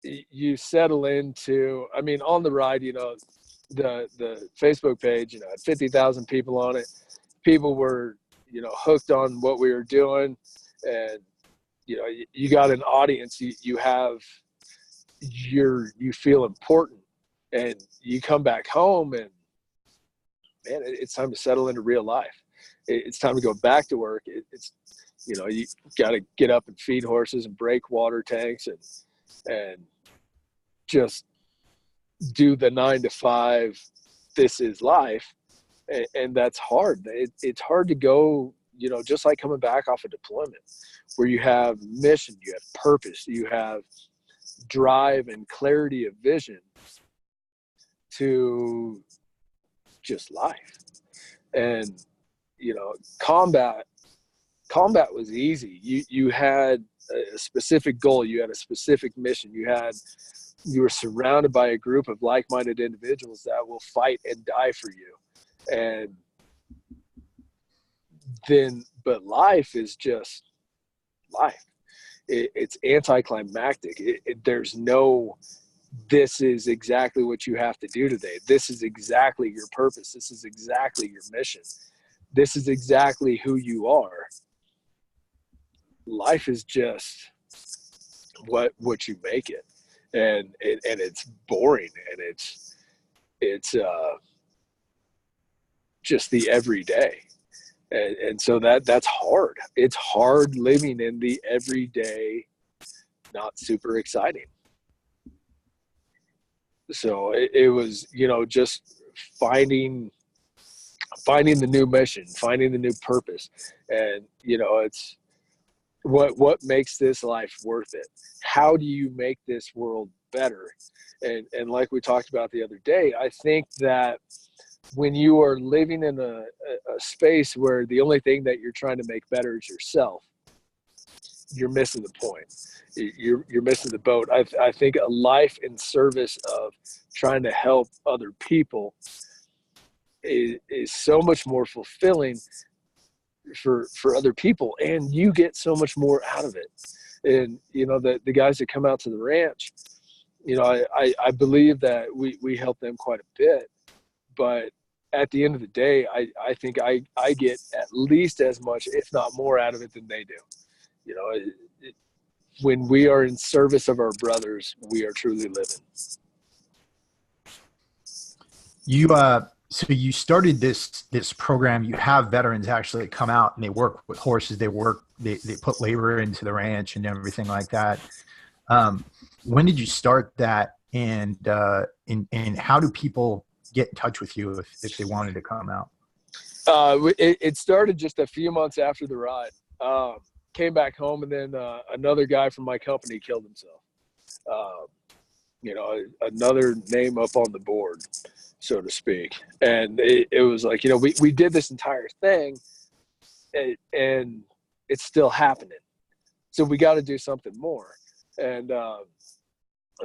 B: you settle into, I mean, on the ride, you know, the Facebook page, you know, had 50,000 people on it. People were, you know, hooked on what we were doing, and you know, you got an audience. You feel important, and you come back home, and man, it's time to settle into real life. It's time to go back to work. It's, you know, you got to get up and feed horses and break water tanks and just do the 9 to 5. This is life. And that's hard. It's hard to go, you know, just like coming back off a deployment, where you have mission, you have purpose, you have drive and clarity of vision to just life. And, you know, combat was easy. You had a specific goal, you had a specific mission, you were surrounded by a group of like-minded individuals that will fight and die for you. And then, but life is just life. It's anticlimactic. There's no this is exactly what you have to do today. This is exactly your purpose. This is exactly your mission. This is exactly who you are. Life is just what you make it. And it's boring, and it's just the everyday. And so that's hard. It's hard living in the everyday, not super exciting. So it was, just finding the new mission, finding the new purpose. And, it's what makes this life worth it? How do you make this world better? And like we talked about the other day, I think that when you are living in a space where the only thing that you're trying to make better is yourself, you're missing the point. You're missing the boat. I think a life in service of trying to help other people is so much more fulfilling for other people, and you get so much more out of it. And the guys that come out to the ranch, I believe that we help them quite a bit, but at the end of the day, I think I get at least as much, if not more, out of it than they do. When we are in service of our brothers, we are truly living.
A: So you started this program. You have veterans actually come out and they work with horses. They put labor into the ranch and everything like that. When did you start that? And how do people get in touch with you if they wanted to come out?
B: It started just a few months after the ride. Came back home, and then another guy from my company killed himself. Another name up on the board, so to speak. And it was like, we did this entire thing, and it's still happening. So we got to do something more. And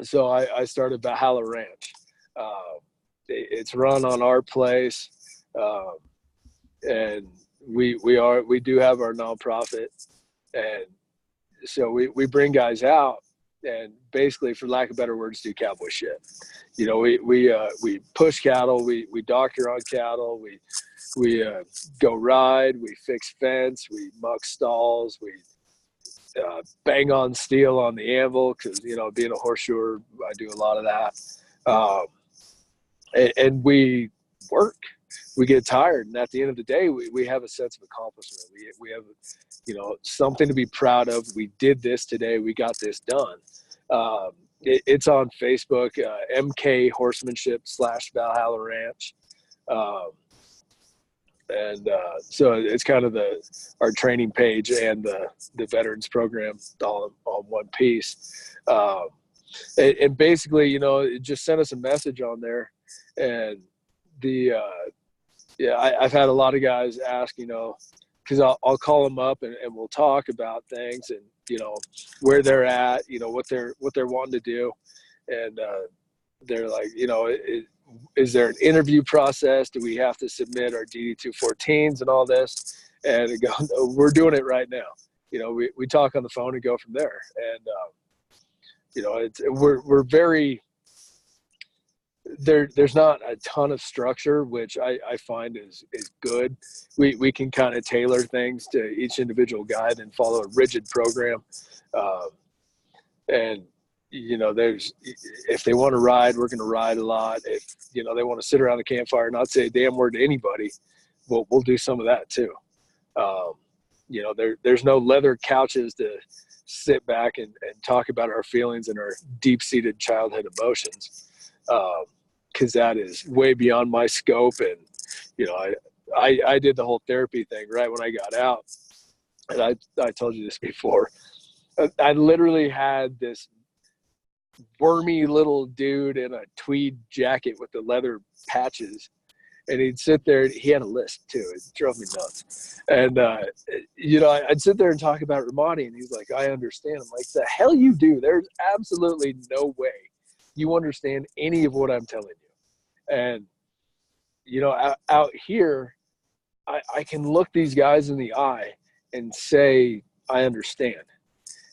B: so I started Valhalla Ranch. It's run on our place, and we do have our nonprofit, and so we bring guys out and basically, for lack of better words, do cowboy shit. We push cattle, we doctor on cattle, we go ride, we fix fence, we muck stalls, we bang on steel on the anvil, because being a horseshoer, I do a lot of that. And we work, we get tired, and at the end of the day, we have a sense of accomplishment. We have, something to be proud of. We did this today. We got this done. It's on Facebook, MK Horsemanship / Valhalla Ranch. So it's kind of our training page and the veterans program all one piece. And basically, it just sent us a message on there. And I've had a lot of guys ask, because I'll call them up and we'll talk about things and, where they're at, what they're wanting to do. And they're like, is there an interview process? Do we have to submit our DD-214s and all this? And I go, no, we're doing it right now. We talk on the phone and go from there. And, we're very, there's not a ton of structure, which I find is good. We can kind of tailor things to each individual guide and follow a rigid program. And, if they want to ride, we're going to ride a lot. If, they want to sit around the campfire and not say a damn word to anybody, we'll do some of that too. There's no leather couches to sit back and talk about our feelings and our deep-seated childhood emotions. Because that is way beyond my scope. And, I did the whole therapy thing right when I got out. And I told you this before. I literally had this wormy little dude in a tweed jacket with the leather patches. And he'd sit there. He had a list too. It drove me nuts. And, I'd sit there and talk about Ramadi, and he's like, I understand. I'm like, the hell you do? There's absolutely no way you understand any of what I'm telling you. And, out here, I can look these guys in the eye and say, I understand.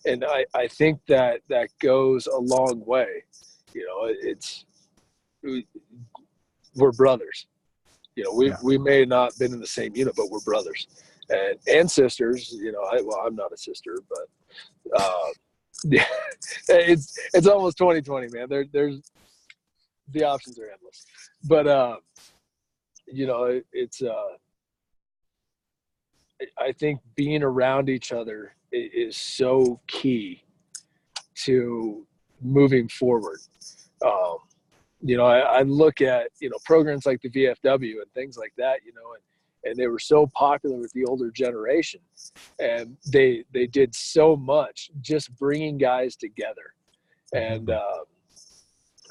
B: And I think that goes a long way. You know, we're brothers. You know, we may not been in the same unit, but we're brothers and sisters. You know, I'm not a sister, but yeah, it's almost 2020, man. There's the options are endless, but you know, I think being around each other is so key to moving forward. You know, I look at, you know, programs like the VFW and things like that, you know, and they were so popular with the older generation, and they did so much just bringing guys together. And,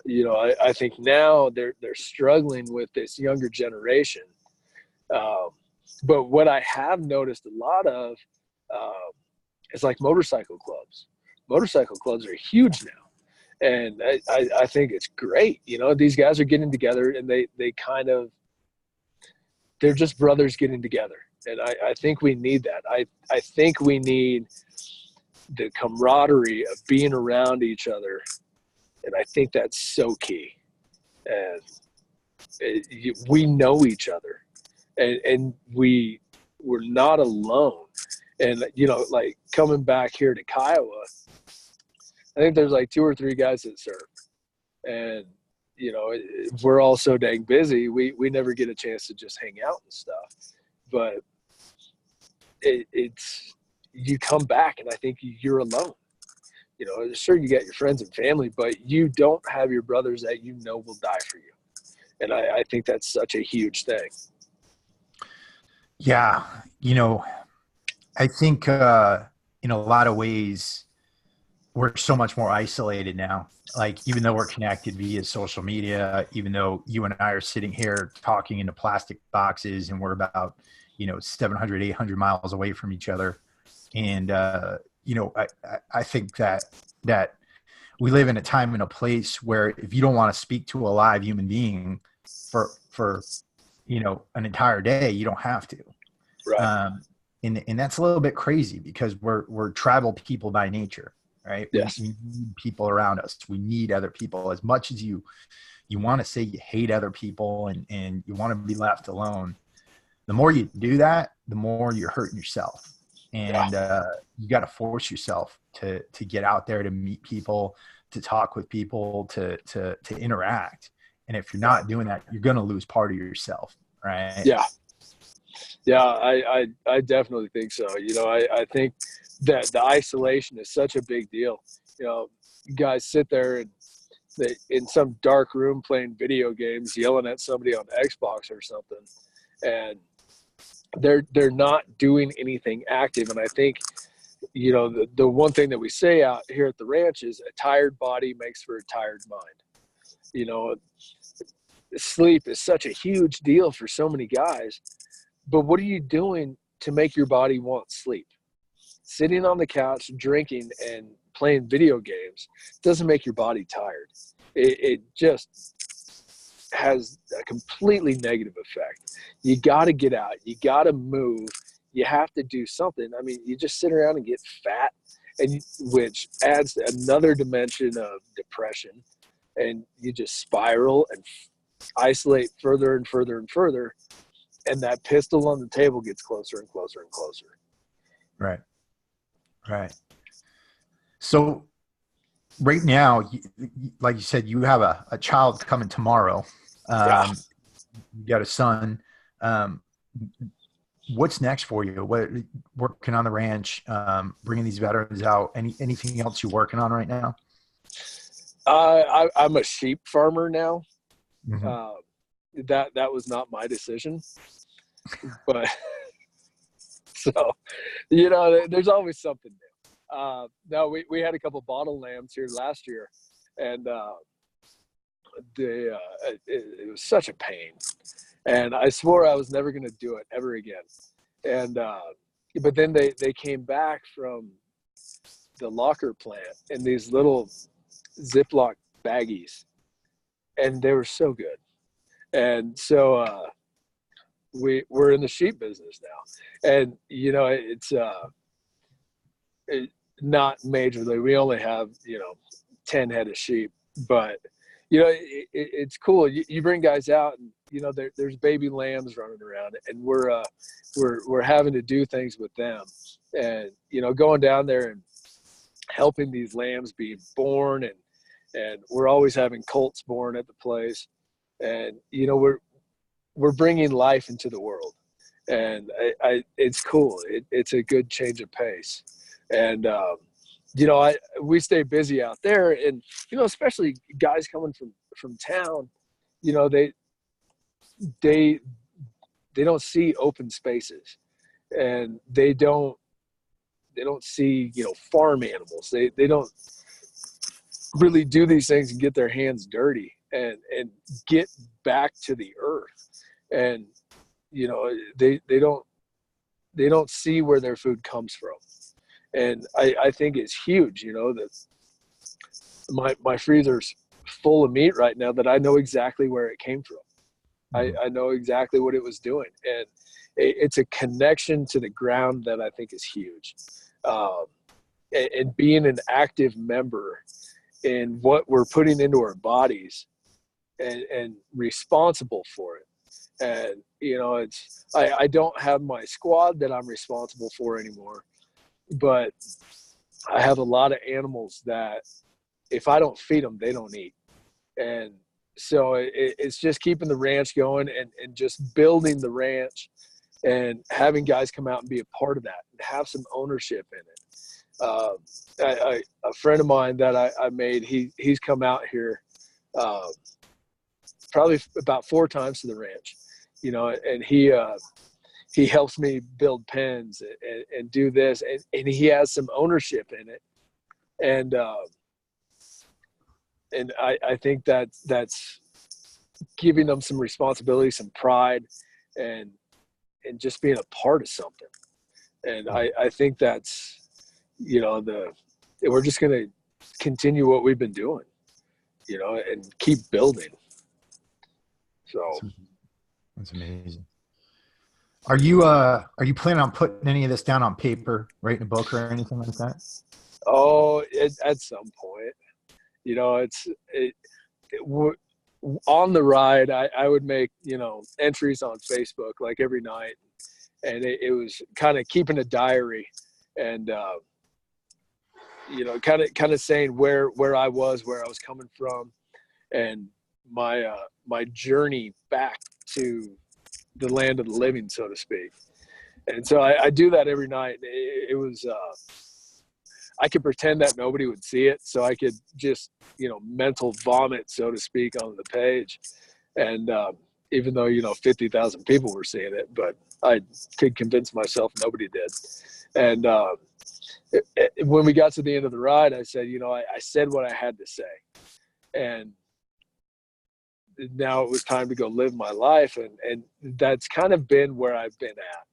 B: you know, I think now they're struggling with this younger generation. But what I have noticed a lot of is like motorcycle clubs. Motorcycle clubs are huge now. And I think it's great. You know, these guys are getting together, and they kind of, they're just brothers getting together. And I think we need that. I think we need the camaraderie of being around each other. And I think that's so key. And we know each other, and we're not alone. And, you know, like coming back here to Kiowa, I think there's like 2 or 3 guys that serve, and, you know, we're all so dang busy. We never get a chance to just hang out and stuff, but it's, you come back and I think you're alone. You know, sure, you got your friends and family, but you don't have your brothers that you know will die for you. And I think that's such a huge thing.
A: Yeah. You know, I think in a lot of ways, we're so much more isolated now. Like, even though we're connected via social media, even though you and I are sitting here talking into plastic boxes, and we're about, you know, 700, 800 miles away from each other. And, you know, I think that we live in a time and a place where if you don't want to speak to a live human being for, you know, an entire day, you don't have to.
B: Right.
A: And that's a little bit crazy, because we're tribal people by nature. Right.
B: Yes.
A: We need people around us. We need other people. As much as you want to say you hate other people and you want to be left alone, the more you do that, the more you're hurting yourself. And you got to force yourself to get out there, to meet people, to talk with people, to interact. And if you're not doing that, you're going to lose part of yourself. Right.
B: Yeah. Yeah. I definitely think so. You know, I think that the isolation is such a big deal. You know, you guys sit there and in some dark room playing video games, yelling at somebody on Xbox or something, and they're not doing anything active. And I think, you know, the one thing that we say out here at the ranch is a tired body makes for a tired mind. You know, sleep is such a huge deal for so many guys, but what are you doing to make your body want sleep? Sitting on the couch, drinking, and playing video games doesn't make your body tired. It just has a completely negative effect. You got to get out. You got to move. You have to do something. I mean, you just sit around and get fat, and which adds another dimension of depression, and you just spiral and isolate further and further and further, and that pistol on the table gets closer and closer and closer.
A: Right. Right. So right now, like you said, you have a child coming tomorrow. You got a son. What's next for you? What, working on the ranch, bringing these veterans out? Anything else you're working on right now?
B: I'm a sheep farmer now.
A: Mm-hmm.
B: That was not my decision, but so, you know, there's always something new. No, we had a couple bottle lambs here last year, and it was such a pain, and I swore I was never going to do it ever again. And but then they came back from the locker plant in these little Ziploc baggies, and they were so good. And so we're in the sheep business now, and you know, it's not majorly. We only have, you know, 10 head of sheep, But it's cool. You bring guys out, and there's baby lambs running around, and we're having to do things with them, and going down there and helping these lambs be born, and we're always having colts born at the place, and we're bringing life into the world, and it's cool. It's a good change of pace, and we stay busy out there, and especially guys coming from town, they don't see open spaces, and they don't see farm animals. They don't really do these things and get their hands dirty and get back to the earth, and they don't see where their food comes from. And I think it's huge, that my freezer's full of meat right now that I know exactly where it came from. I know exactly what it was doing. And it's a connection to the ground that I think is huge. And being an active member in what we're putting into our bodies and responsible for it. And, I don't have my squad that I'm responsible for anymore. But I have a lot of animals that if I don't feed them, they don't eat. And so it's just keeping the ranch going and just building the ranch and having guys come out and be a part of that and have some ownership in it. A friend of mine that I made, he's come out here probably about 4 times to the ranch, and he helps me build pens and do this, and he has some ownership in it. And I think that's giving them some responsibility, some pride, and just being a part of something. And I think that's, we're just going to continue what we've been doing, and keep building. So
A: that's amazing. Are you planning on putting any of this down on paper, writing a book or anything like that?
B: Oh, at some point, on the ride, I would make, entries on Facebook like every night, and it was kind of keeping a diary, and kind of saying where I was coming from, and my journey back to the land of the living, so to speak. And so I do that every night. It was I could pretend that nobody would see it, so I could just mental vomit, so to speak, on the page. And even though 50,000 people were seeing it, but I could convince myself nobody did. And when we got to the end of the ride, I said, I said what I had to say, and now it was time to go live my life. And that's kind of been where I've been at.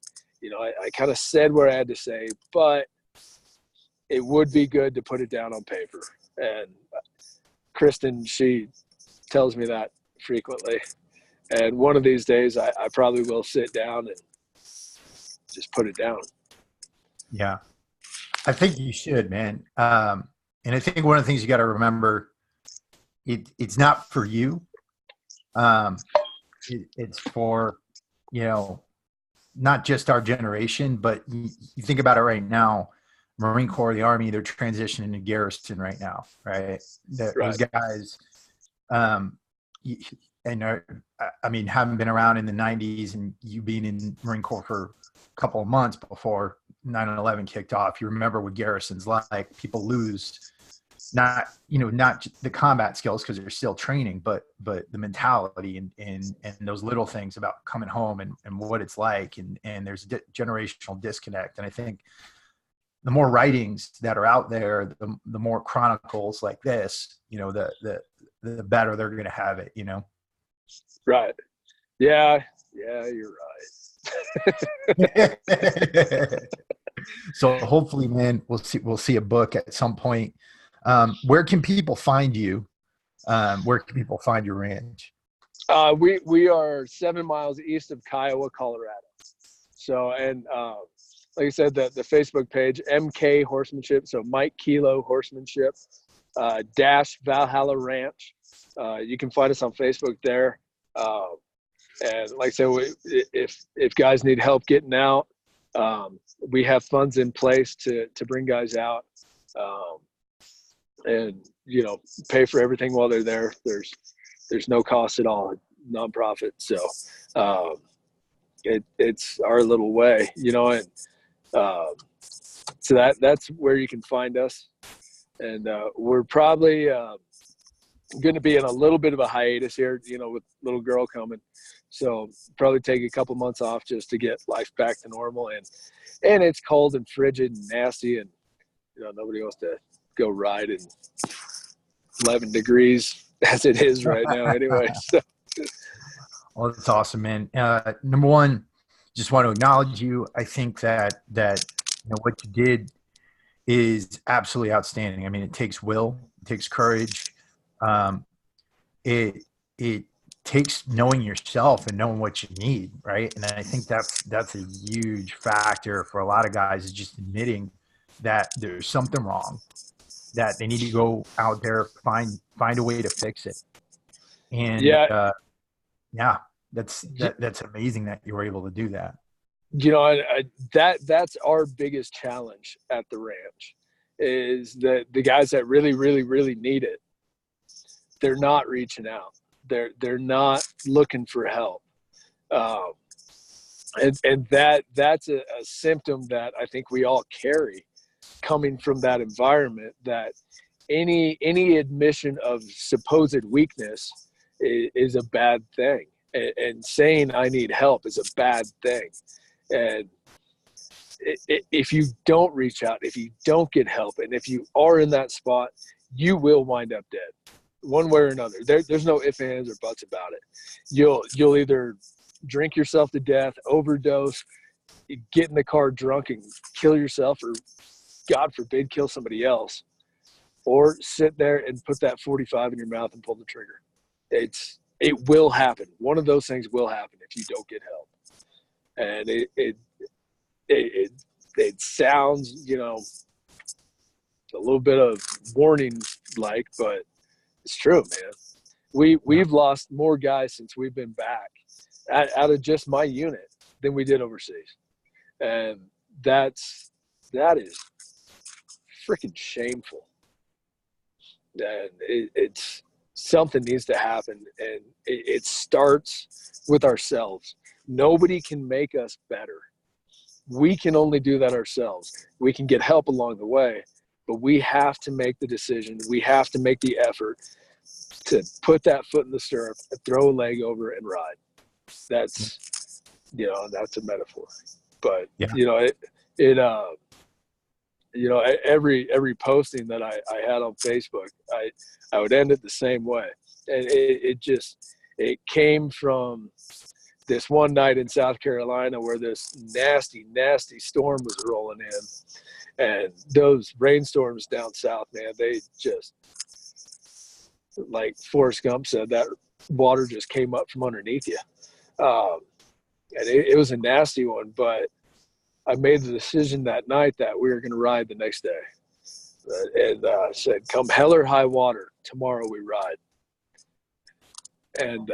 B: I kind of said what I had to say, but it would be good to put it down on paper. And Kristen, she tells me that frequently. And one of these days I probably will sit down and just put it down.
A: Yeah, I think you should, man. And I think one of the things you got to remember, it's not for you. It's for, not just our generation, but you think about it right now, Marine Corps, the Army, they're transitioning to garrison right now, right? Those guys, haven't been around in the 90s, and you being in Marine Corps for a couple of months before 9/11 kicked off, you remember what garrison's like. People lose not the combat skills because they're still training, but the mentality and those little things about coming home and what it's like, and there's a generational disconnect. And I think the more writings that are out there, the more chronicles like this, the better they're going to have it,
B: Right. Yeah, you're right.
A: So hopefully, man, we'll see a book at some point. Where can people find you? Where can people find your ranch?
B: We are 7 miles east of Kiowa, Colorado. So, and like I said, the Facebook page, MK Horsemanship. So Mike Kilo Horsemanship. dash Valhalla Ranch. You can find us on Facebook there. And like I said, if guys need help getting out, we have funds in place to bring guys out, and pay for everything while they're there. There's no cost at all, nonprofit. So it's our little way, and so that's where you can find us. And we're probably going to be in a little bit of a hiatus here, with little girl coming. So probably take a couple months off just to get life back to normal. And it's cold and frigid and nasty, and nobody wants to go ride in 11 degrees as it is right now anyway. So.
A: Well, that's awesome, man. Number one, just want to acknowledge you. I think that what you did is absolutely outstanding. I mean, it takes will, it takes courage. It takes knowing yourself and knowing what you need, right? And I think that's a huge factor for a lot of guys, is just admitting that there's something wrong, that they need to go out there, find a way to fix it. And that's amazing that you were able to do that. That's our biggest challenge at the ranch, is that the guys that really, really, really need it, they're not reaching out. They're not looking for help. And that's a symptom that I think we all carry, coming from that environment, that any admission of supposed weakness is a bad thing. And saying I need help is a bad thing. And if you don't reach out, if you don't get help, and if you are in that spot, you will wind up dead, one way or another. There's no ifs, ands, or buts about it. You'll either drink yourself to death, overdose, get in the car drunk and kill yourself, or God forbid, kill somebody else, or sit there and put that 45 in your mouth and pull the trigger. It will happen. One of those things will happen if you don't get help. And it sounds, a little bit of warning like, but it's true, man. We've lost more guys since we've been back out of just my unit than we did overseas. And that is freaking shameful. And it's something needs to happen, and it starts with ourselves. Nobody can make us better. We can only do that ourselves. We can get help along the way, but we have to make the decision. We have to make the effort to put that foot in the stirrup, throw a leg over, and ride. That's, that's a metaphor. But, every posting that I had on Facebook, I would end it the same way. And it came from this one night in South Carolina where this nasty, nasty storm was rolling in. And those rainstorms down south, man, they just, like Forrest Gump said, that water just came up from underneath you. And it was a nasty one, but I made the decision that night that we were going to ride the next day. And said, come hell or high water, tomorrow we ride. And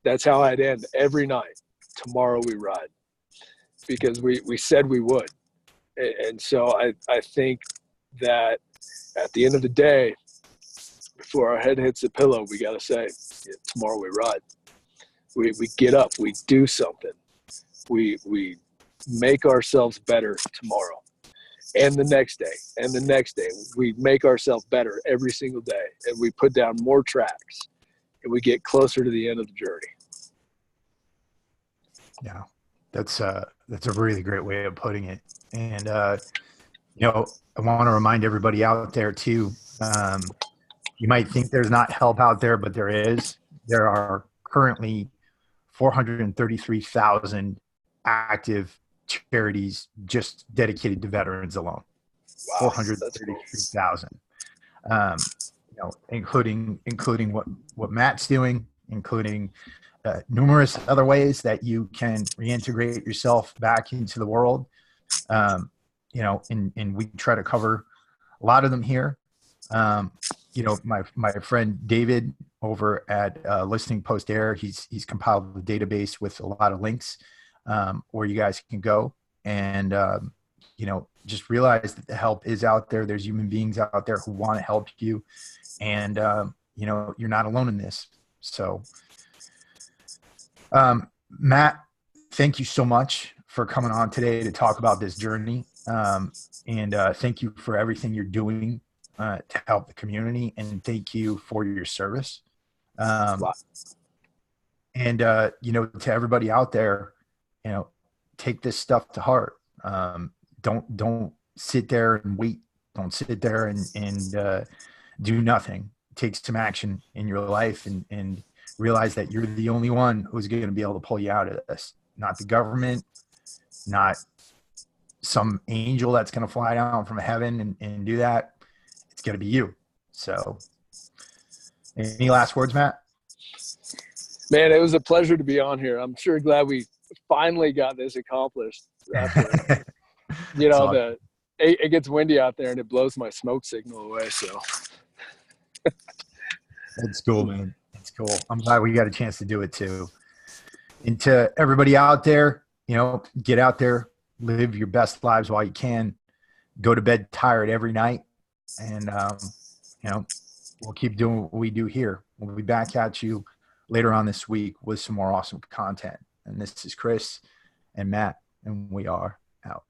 A: that's how I'd end every night. Tomorrow we ride. Because we said we would. And so I think that at the end of the day, before our head hits the pillow, we got to say, tomorrow we ride. We get up, we do something. We make ourselves better tomorrow. And the next day, and the next day. We make ourselves better every single day. And we put down more tracks. And we get closer to the end of the journey. Yeah, that's a really great way of putting it. And, I want to remind everybody out there too, you might think there's not help out there, but there is. There are currently 433,000 active charities just dedicated to veterans alone. Wow, 433,000. Including what Matt's doing, including numerous other ways that you can reintegrate yourself back into the world. And we try to cover a lot of them here. You know, my friend David over at Listening Post Air, he's compiled the database with a lot of links where you guys can go and you know, just realize that the help is out there. There's human beings out there who want to help you, and you know, you're not alone in this. So, Matt, thank you so much for coming on today to talk about this journey, and thank you for everything you're doing to help the community, and thank you for your service. Um, and you know, to everybody out there, you know, take this stuff to heart. Don't sit there and wait. Don't sit there and do nothing. Take some action in your life, and realize that you're the only one who's going to be able to pull you out of this. Not the government, not some angel that's going to fly down from heaven and do that. It's going to be you. So, any last words, Matt?
B: Man, it was a pleasure to be on here. I'm sure glad we finally got this accomplished. After, you know, it gets windy out there and it blows my smoke signal away. So
A: that's cool, man. That's cool. I'm glad we got a chance to do it too. And to everybody out there, you know, get out there, live your best lives while you can. Go to bed tired every night, and you know, we'll keep doing what we do here. We'll be back at you later on this week with some more awesome content. And this is Chris and Matt, and we are out.